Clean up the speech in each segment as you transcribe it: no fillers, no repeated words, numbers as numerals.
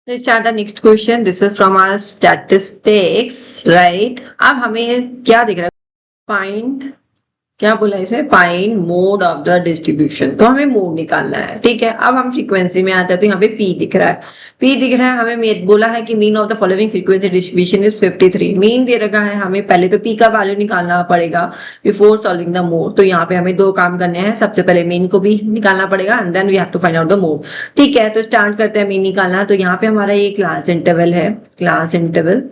Let's start the next question. This is from our statistics, right? अब हमें क्या दिख रहा है? Find क्या बोला इसमें? Find mode of the distribution. तो हमें मोड निकालना है, ठीक है। अब हम फ्रीक्वेंसी में आते हैं, तो यहाँ पे पी दिख रहा है। पी दिख रहा है, हमें बोला है कि mean of the following frequency distribution is 53। Mean they रखा है, हमें पहले तो पी का वैल्यू निकालना पड़ेगा बिफोर सॉल्विंग द मोड। तो यहाँ पे हमें दो काम करने हैं। सबसे पहले मीन को भी निकालना पड़ेगा and then we have to find out the mode, ठीक है। तो स्टार्ट करते हैं मीन निकालना। तो यहाँ पे हमारा ये क्लास इंटरवल है, class interval,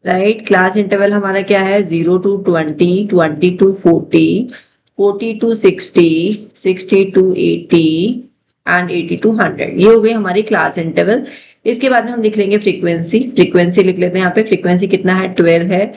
right. Class interval हमारा क्या है? 0 to 20, 20 to 40, 40 to 60, 60 to 80 and 80 to 100। ये हो गई हमारी क्लास इंटरवल। इसके बाद में हम लिख लेंगे फ्रीक्वेंसी। फ्रीक्वेंसी लिख लेते हैं। यहाँ पे फ्रीक्वेंसी कितना है? 12 है,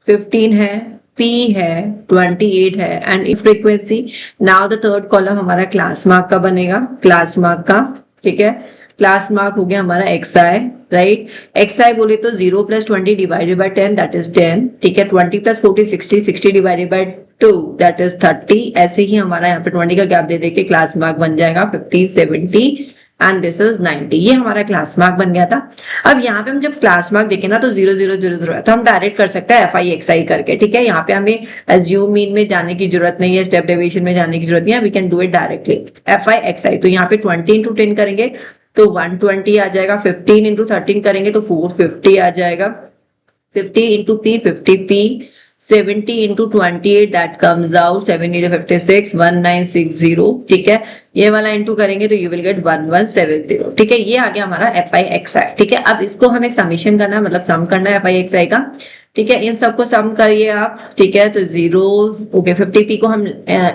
15 है, पी है, 28 है एंड इस frequency. Now the third column हमारा क्लास मार्क का बनेगा, क्लास मार्क का, ठीक है। क्लास मार्क हो गया हमारा एक्स आई, राइट। एक्स आई बोले तो 0 + 20 डिवाइडेड बाय 10 दैट इज 10, ठीक है। 20 + 40 60, 60 डिवाइडेड बाय 2 दैट इज 30। ऐसे ही हमारा यहाँ पे 20 का गैप दे देके क्लास मार्क बन जाएगा 50, 70 एंड दिस इज 90। ये हमारा क्लास मार्क बन गया था। अब यहाँ पे हम जब क्लास मार्क देखें ना तो 0 0 0 0 है, तो हम डायरेक्ट कर सकते हैं FI XI करके, ठीक है। यहाँ पे हमें एज्यूम मीन में जाने की जरूरत नहीं है, स्टेप डेविएशन में जाने की जरूरत नहीं है। We can do it directly FI XI। तो यहाँ पे 20 × 10 करेंगे तो 120 आ जाएगा। 15 × 13 करेंगे तो 450 आ जाएगा। 50 × P 50P, 70 × 28 that comes out 70 × 56 1960, ठीक है। ये वाला इंटू करेंगे तो यू विल गेट 1170, ठीक है। ये आ गया हमारा FI XI, ठीक है। अब इसको हमें समेशन करना है, मतलब सम करना है FI XI का, ठीक है। इन सबको सम करिए आप, ठीक है। तो 0 ओके 50p को हम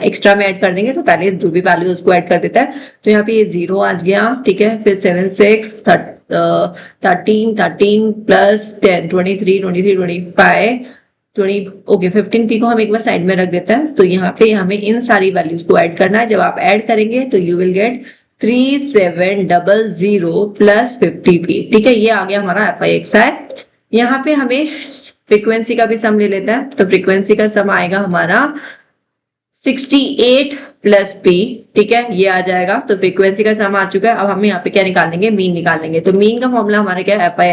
एक्स्ट्रा में ऐड कर देंगे, तो पहले जो भी वैल्यू उसको ऐड कर देता है। तो यहाँ पे ये 0 आ गया, ठीक है। फिर 7 6 13 13 प्लस 10 23 23 25 20 ओके 15p को हम एक बार साइड में रख देते हैं। तो यहाँ पे हमें इन सारी वैल्यूज को ऐड करना है। जब आप ऐड करेंगे तो you will get 3700 plus 50p, ठीक है। ये आ गया हमारा FI XI। यहाँ पे हमें फ्रीक्वेंसी का भी सम ले लेते हैं। तो फ्रीक्वेंसी का सम आएगा हमारा 68 + p, ठीक है। ये आ जाएगा। तो फ्रीक्वेंसी का सम आ चुका है। अब हम यहाँ पे क्या निकालेंगे? मीन निकालेंगे। तो मीन का फॉर्मूला हमारा क्या है? FI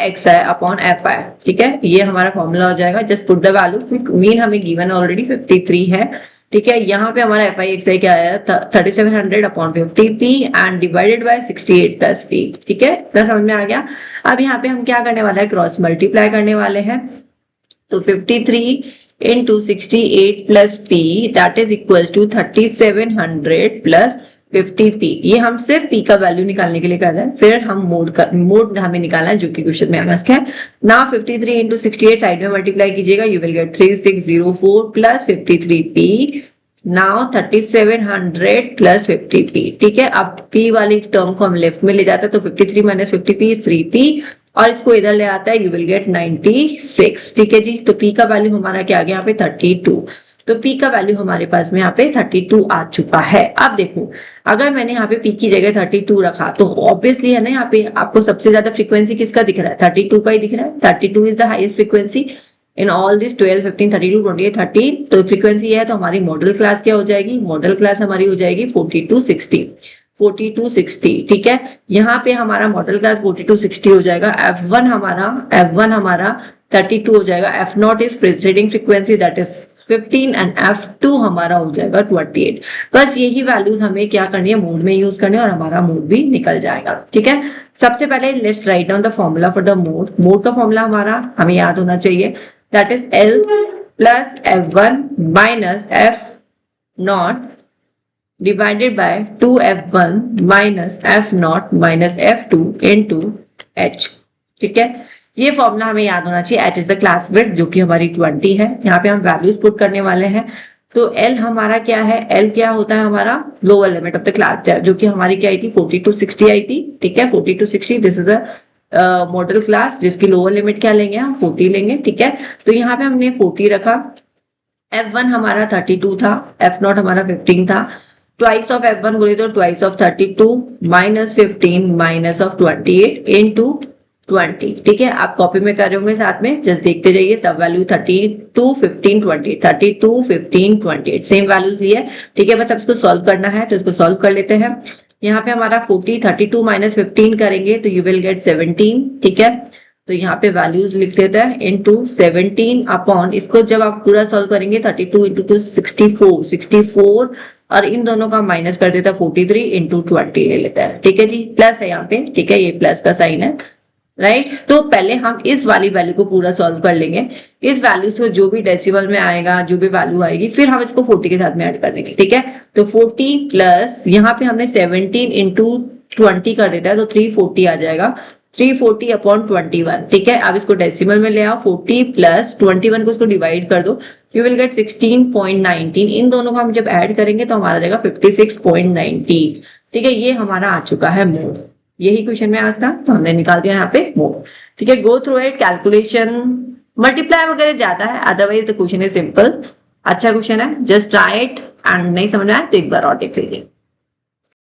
XI अपॉन FI, ठीक है। ये हमारा फॉर्मूला हो जाएगा। Just put the value. Mean हमें गिवन ऑलरेडी 53 है, ठीक है। यहाँ पे हमारा FI XI क्या आया? 3700 upon 50p and divided by 68 + p, ठीक है। इतना समझ में आ गया। अब यहाँ पे हम क्या करने वाले हैं? क्रॉस मल्टीप्लाई करने वाले हैं। तो 53 × 68 + p that is equal to 3700 plus 50p। ये हम सिर्फ p का वैल्यू निकालने के लिए कर रहे हैं। फिर हम मोड हमें निकालना है, जो कि क्वेश्चन में आस्क है ना। 53 × 68 साइड में मल्टीप्लाई कीजिएगा, you will get 3604 plus 53p। Now 3700 plus 50p, ठीक है। अब p वाली टर्म को हम लेफ्ट में ले जाते हैं, तो 53 - 50p 3p और इसको इधर ले आता है, यू विल गेट 96, ठीक है जी। तो p का वैल्यू हमारा क्या आ गया? यहाँ पे 32। तो p का वैल्यू हमारे पास में यहाँ पे 32 आ चुका है। अब देखो, अगर मैंने यहाँ पे p की जगह 32 रखा तो ऑब्वियसली है ना, यहाँ पे आपको सबसे ज्यादा फ्रीक्वेंसी किसका दिख रहा है? 32 का ही दिख रहा है। 32 is the highest frequency in all this 12 15 32 28 30। तो फ्रीक्वेंसी है, तो हमारी मॉडल क्लास क्या हो जाएगी? मॉडल क्लास हमारी हो जाएगी 4260, 4260, ठीक है। यहाँ पे हमारा मॉडल क्लास 4260 हो जाएगा। F1 हमारा 32 हो जाएगा। F0 is preceding frequency that is 15 and F2 हमारा हो जाएगा 28। बस यही वैल्यूज हमें क्या करनी है? मोड में यूज करनी है और हमारा मोड भी निकल जाएगा, ठीक है। सबसे पहले let's write down the formula for the mode. Mode का फॉर्मूला हमारा हमें याद होना चाहिए, that is L plus F1 minus F0 divided by 2F1 minus F0 minus F2 into H, ठीक है। ये फॉर्मूला हमें याद होना चाहिए। H is the class width, जो कि हमारी 20 है। यहाँ पे हम वैल्यूज पुट करने वाले हैं। तो L हमारा क्या है? L क्या होता है? हमारा lower limit of the class, जो कि हमारी क्या आई थी? 4260 आई थी, ठीक है। 4260 this is a model class, जिसकी लोअर लिमिट क्या लेंगे? हम 40 लेंगे, ठीक है। तो यहाँ पे हमने 40 रखा। F1 हमारा 32 था, F0 हमारा 15 था। ट्वाइस ऑफ F1 बोले तो twice of 32 minus 15 minus of 28 into 20, ठीक है। आप कॉपी में कर रहे होंगे साथ में, जस्ट देखते जाइए। सब वैल्यू 32 15 20, 32 15 28 सेम वैल्यूज लिए, ठीक है। बस अब इसको सॉल्व करना है, तो इसको सॉल्व कर लेते हैं। यहाँ पे हमारा 40, 32 माइनस 15 करेंगे तो यू विल गेट 17, ठीक है। तो यहाँ पे वैल्यूज लिख देता है इनटू 17 अपॉन, इसको जब आप पूरा सॉल्व करेंगे 32 इंटू 2 64 और इन दोनों का माइनस कर देता है 43 इंटू 20 ले लेता है, ठीक है जी। प्लस है यहाँ पे, ठीक है, ये प्लस का साइन है, राइट। तो पहले हम इस वाली वैल्यू को पूरा सॉल्व कर लेंगे, इस वैल्यू से जो भी डेसिमल में आएगा, जो भी वैल्यू आएगी, फिर हम इसको 40 के साथ में ऐड कर देंगे, ठीक है। तो 40 प्लस यहाँ पे हमने 17 इंटू 20 कर देता है तो 340 आ जाएगा, 340 अपॉन 21, ठीक है। अब इसको डेसिमल में ले आओ, 40 प्लस 21 को इसको डिवाइड कर दो, यू विल गेट 16.19। इन दोनों को हम जब ऐड करेंगे तो हमारा जाएगा 56.90, ठीक है। ये हमारा आ चुका है मोड, यही क्वेश्चन में आज था तो हमने निकाल दिया यहाँ पे मोड, ठीक है। Go through it, calculation multiply वगैरह ज्यादा है, otherwise the question is simple, अच्छा क्वेश्चन है, जस्ट ट्राई इट एंड नहीं समझ में आए तो एक बार और देख लीजिए।